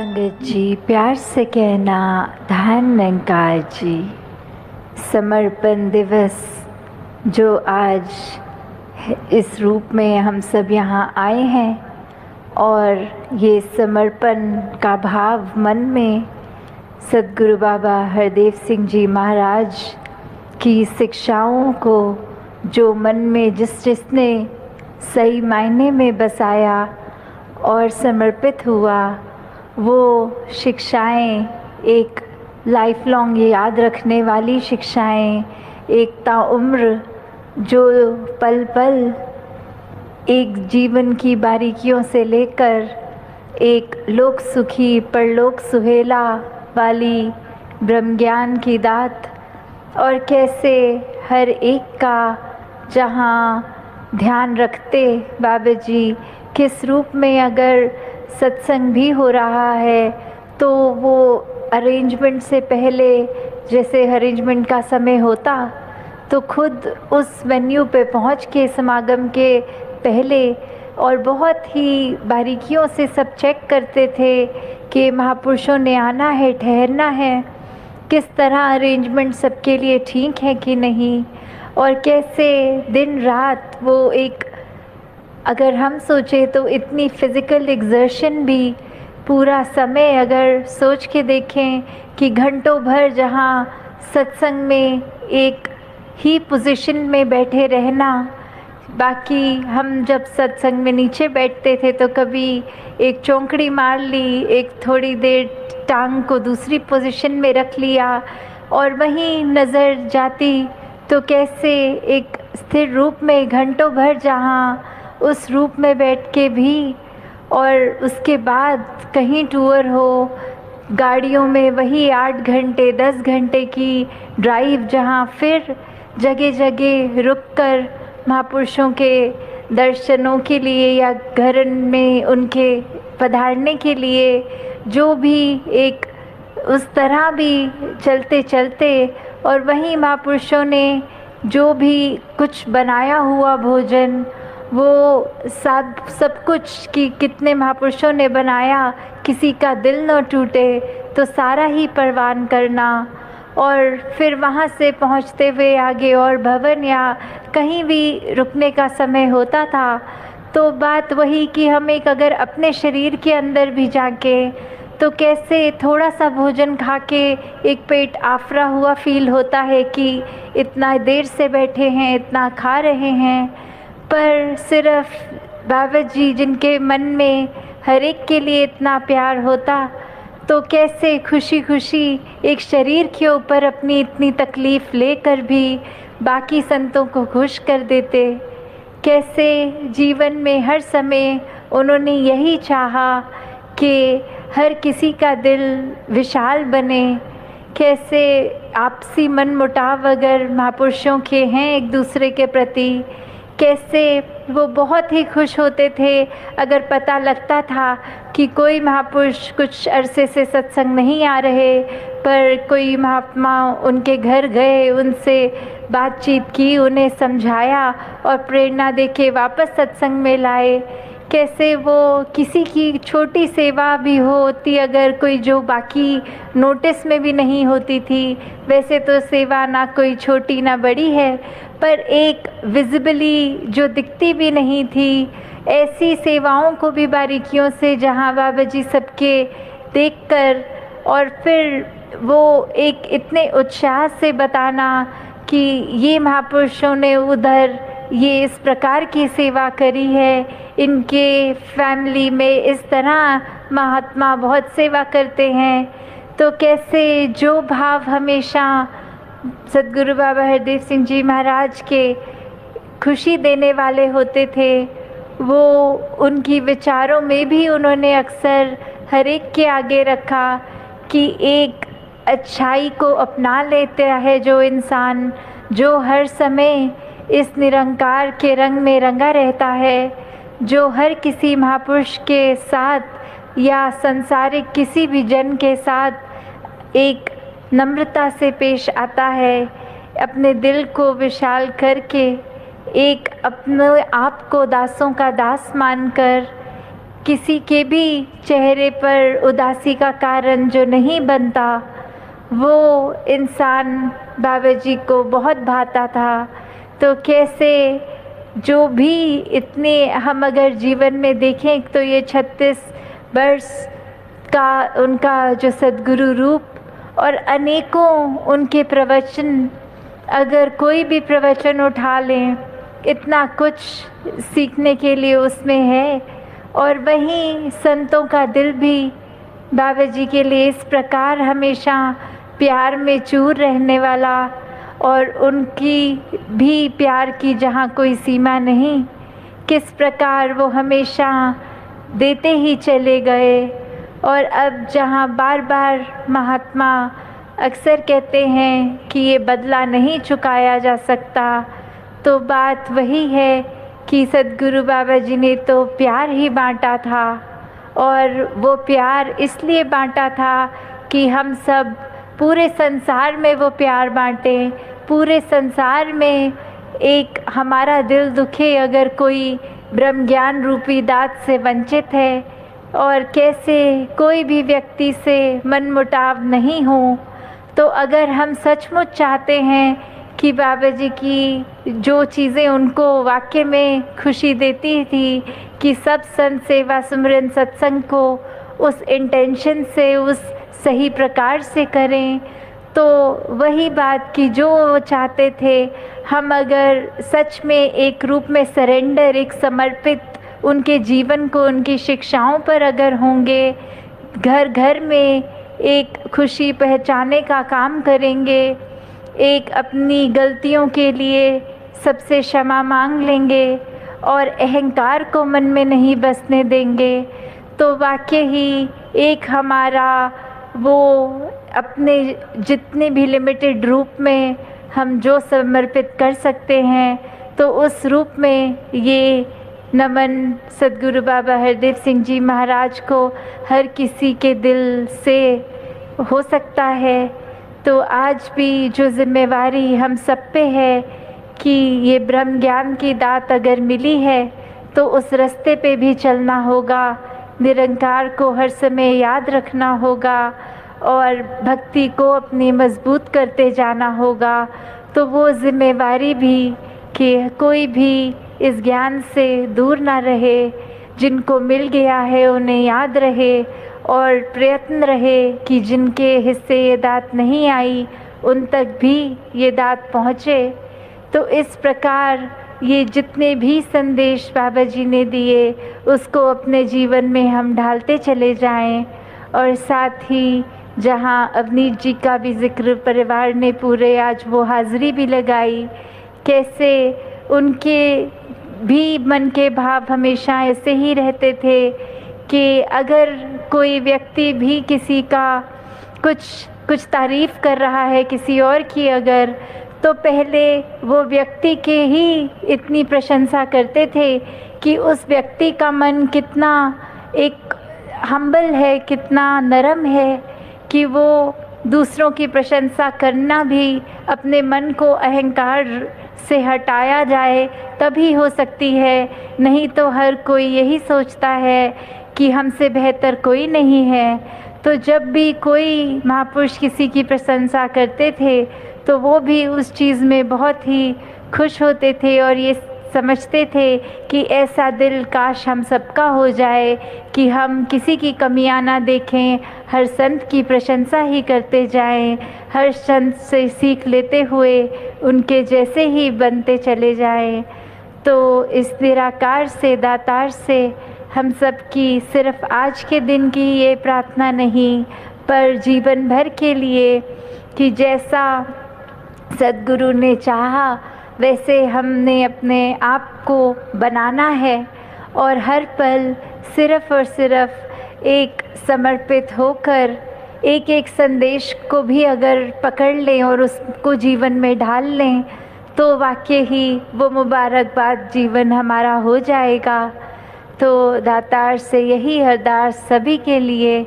संगत जी, प्यार से कहना धन निरंकार जी। समर्पण दिवस जो आज इस रूप में हम सब यहाँ आए हैं और ये समर्पण का भाव मन में सद्गुरु बाबा हरदेव सिंह जी महाराज की शिक्षाओं को जो मन में जिसने सही मायने में बसाया और समर्पित हुआ, वो शिक्षाएं एक लाइफ लॉन्ग याद रखने वाली शिक्षाएं, एक ताउम्र जो पल पल एक जीवन की बारीकियों से लेकर एक लोक सुखी परलोक सुहेला वाली ब्रह्म ज्ञान की दात, और कैसे हर एक का जहाँ ध्यान रखते बाबा जी किस रूप में अगर सत्संग भी हो रहा है तो वो अरेंजमेंट से पहले, जैसे अरेंजमेंट का समय होता तो खुद उस वेन्यू पे पहुंच के समागम के पहले और बहुत ही बारीकियों से सब चेक करते थे कि महापुरुषों ने आना है, ठहरना है, किस तरह अरेंजमेंट सबके लिए ठीक है कि नहीं, और कैसे दिन रात वो एक, अगर हम सोचें तो इतनी फिज़िकल एग्जर्शन भी पूरा समय अगर सोच के देखें कि घंटों भर जहाँ सत्संग में एक ही पोजीशन में बैठे रहना, बाकी हम जब सत्संग में नीचे बैठते थे तो कभी एक चौंकड़ी मार ली, एक थोड़ी देर टांग को दूसरी पोजीशन में रख लिया और वहीं नज़र जाती तो कैसे एक स्थिर रूप में घंटों भर जहाँ उस रूप में बैठ के भी, और उसके बाद कहीं टूर हो गाड़ियों में वही 8 घंटे 10 घंटे की ड्राइव, जहाँ फिर जगह जगह रुककर महापुरुषों के दर्शनों के लिए या घर में उनके पधारने के लिए, जो भी एक उस तरह भी चलते चलते, और वहीं महापुरुषों ने जो भी कुछ बनाया हुआ भोजन वो सब कुछ कि कितने महापुरुषों ने बनाया, किसी का दिल न टूटे तो सारा ही परवान करना, और फिर वहाँ से पहुँचते हुए आगे और भवन या कहीं भी रुकने का समय होता था तो बात वही कि हम एक अगर अपने शरीर के अंदर भी जाके तो कैसे थोड़ा सा भोजन खा के एक पेट आफरा हुआ फील होता है कि इतना देर से बैठे हैं, इतना खा रहे हैं, पर सिर्फ बाबा जी जिनके मन में हर एक के लिए इतना प्यार होता तो कैसे खुशी खुशी एक शरीर के ऊपर अपनी इतनी तकलीफ़ लेकर भी बाकी संतों को खुश कर देते। कैसे जीवन में हर समय उन्होंने यही चाहा कि हर किसी का दिल विशाल बने। कैसे आपसी मन मुटाव अगर महापुरुषों के हैं एक दूसरे के प्रति, कैसे वो बहुत ही खुश होते थे अगर पता लगता था कि कोई महापुरुष कुछ अरसे से सत्संग नहीं आ रहे, पर कोई महात्मा उनके घर गए, उनसे बातचीत की, उन्हें समझाया और प्रेरणा देके वापस सत्संग में लाए। कैसे वो किसी की छोटी सेवा भी होती अगर कोई जो बाकी नोटिस में भी नहीं होती थी, वैसे तो सेवा ना कोई छोटी ना बड़ी है, पर एक विजिबली जो दिखती भी नहीं थी, ऐसी सेवाओं को भी बारीकियों से जहाँ बाबा जी सबके देखकर, और फिर वो एक इतने उत्साह से बताना कि ये महापुरुषों ने उधर ये इस प्रकार की सेवा करी है, इनके फैमिली में इस तरह महात्मा बहुत सेवा करते हैं। तो कैसे जो भाव हमेशा सद्गुरु बाबा हरदेव सिंह जी महाराज के खुशी देने वाले होते थे, वो उनकी विचारों में भी उन्होंने अक्सर हर एक के आगे रखा कि एक अच्छाई को अपना लेता है जो इंसान, जो हर समय इस निरंकार के रंग में रंगा रहता है, जो हर किसी महापुरुष के साथ या संसारिक किसी भी जन के साथ एक नम्रता से पेश आता है, अपने दिल को विशाल करके एक अपने आप को दासों का दास मानकर किसी के भी चेहरे पर उदासी का कारण जो नहीं बनता, वो इंसान बाबा जी को बहुत भाता था। तो कैसे जो भी इतने हम अगर जीवन में देखें तो ये 36 वर्ष का उनका जो सद्गुरु रूप और अनेकों उनके प्रवचन, अगर कोई भी प्रवचन उठा लें इतना कुछ सीखने के लिए उसमें है। और वहीं संतों का दिल भी बाबा जी के लिए इस प्रकार हमेशा प्यार में चूर रहने वाला, और उनकी भी प्यार की जहाँ कोई सीमा नहीं, किस प्रकार वो हमेशा देते ही चले गए। और अब जहाँ बार बार महात्मा अक्सर कहते हैं कि ये बदला नहीं चुकाया जा सकता, तो बात वही है कि सद्गुरु बाबा जी ने तो प्यार ही बांटा था, और वो प्यार इसलिए बांटा था कि हम सब पूरे संसार में वो प्यार बांटें। पूरे संसार में एक हमारा दिल दुखे अगर कोई ब्रह्म ज्ञान रूपी दात से वंचित है, और कैसे कोई भी व्यक्ति से मनमुटाव नहीं हो, तो अगर हम सचमुच चाहते हैं कि बाबा जी की जो चीज़ें उनको वाकई में खुशी देती थी कि सब संत सेवा सुमरन सत्संग को उस इंटेंशन से, उस सही प्रकार से करें, तो वही बात कि जो वो चाहते थे, हम अगर सच में एक रूप में सरेंडर, एक समर्पित उनके जीवन को, उनकी शिक्षाओं पर अगर होंगे, घर घर में एक खुशी पहचाने का काम करेंगे, एक अपनी गलतियों के लिए सबसे क्षमा मांग लेंगे और अहंकार को मन में नहीं बसने देंगे, तो वाकई ही एक हमारा वो अपने जितने भी लिमिटेड रूप में हम जो समर्पित कर सकते हैं, तो उस रूप में ये नमन सद्गुरु बाबा हरदेव सिंह जी महाराज को हर किसी के दिल से हो सकता है। तो आज भी जो जिम्मेवारी हम सब पे है कि ये ब्रह्म ज्ञान की दात अगर मिली है, तो उस रास्ते पे भी चलना होगा, निरंकार को हर समय याद रखना होगा और भक्ति को अपनी मजबूत करते जाना होगा। तो वो जिम्मेवारी भी कि कोई भी इस ज्ञान से दूर ना रहे, जिनको मिल गया है उन्हें याद रहे, और प्रयत्न रहे कि जिनके हिस्से ये दात नहीं आई उन तक भी ये दात पहुँचे। तो इस प्रकार ये जितने भी संदेश बाबा जी ने दिए उसको अपने जीवन में हम ढालते चले जाएं। और साथ ही जहाँ अवनीत जी का भी जिक्र परिवार ने पूरे आज वो हाज़िरी भी लगाई, कैसे उनके भी मन के भाव हमेशा ऐसे ही रहते थे कि अगर कोई व्यक्ति भी किसी का कुछ तारीफ़ कर रहा है किसी और की अगर, तो पहले वो व्यक्ति के ही इतनी प्रशंसा करते थे कि उस व्यक्ति का मन कितना एक हम्बल है, कितना नरम है कि वो दूसरों की प्रशंसा करना भी अपने मन को अहंकार से हटाया जाए तभी हो सकती है। नहीं तो हर कोई यही सोचता है कि हमसे बेहतर कोई नहीं है। तो जब भी कोई महापुरुष किसी की प्रशंसा करते थे तो वो भी उस चीज़ में बहुत ही खुश होते थे और ये समझते थे कि ऐसा दिल काश हम सबका हो जाए कि हम किसी की कमियां ना देखें, हर संत की प्रशंसा ही करते जाएं, हर संत से सीख लेते हुए उनके जैसे ही बनते चले जाएं। तो इस निराकार से, दातार से हम सब की सिर्फ आज के दिन की ये प्रार्थना नहीं, पर जीवन भर के लिए कि जैसा सद्गुरु ने चाहा वैसे हमने अपने आप को बनाना है और हर पल सिर्फ़ और सिर्फ एक समर्पित होकर एक एक संदेश को भी अगर पकड़ लें और उसको जीवन में ढाल लें तो वाकई ही वो मुबारकबाद जीवन हमारा हो जाएगा। तो दातार से यही अरदास सभी के लिए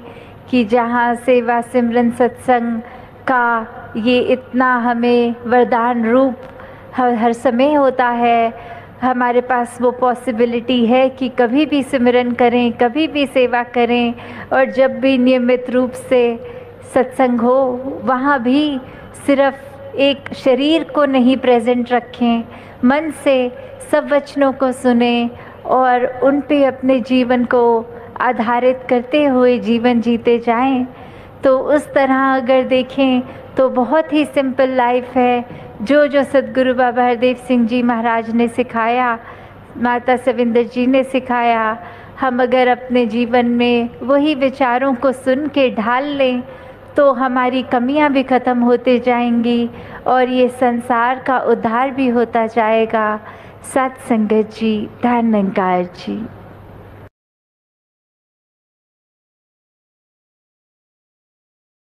कि जहाँ सेवा सिमरन सत्संग का ये इतना हमें वरदान रूप हर समय होता है, हमारे पास वो पॉसिबिलिटी है कि कभी भी सिमरन करें, कभी भी सेवा करें, और जब भी नियमित रूप से सत्संग हो वहाँ भी सिर्फ एक शरीर को नहीं प्रेजेंट रखें, मन से सब वचनों को सुने और उन पे अपने जीवन को आधारित करते हुए जीवन जीते जाएं। तो उस तरह अगर देखें तो बहुत ही सिंपल लाइफ है। जो सद्गुरु बाबा हरदेव सिंह जी महाराज ने सिखाया, माता सविंदर जी ने सिखाया, हम अगर अपने जीवन में वही विचारों को सुन के ढाल लें तो हमारी कमियां भी ख़त्म होते जाएंगी और ये संसार का उद्धार भी होता जाएगा। सत्संगत जी, धन निरंकार जी।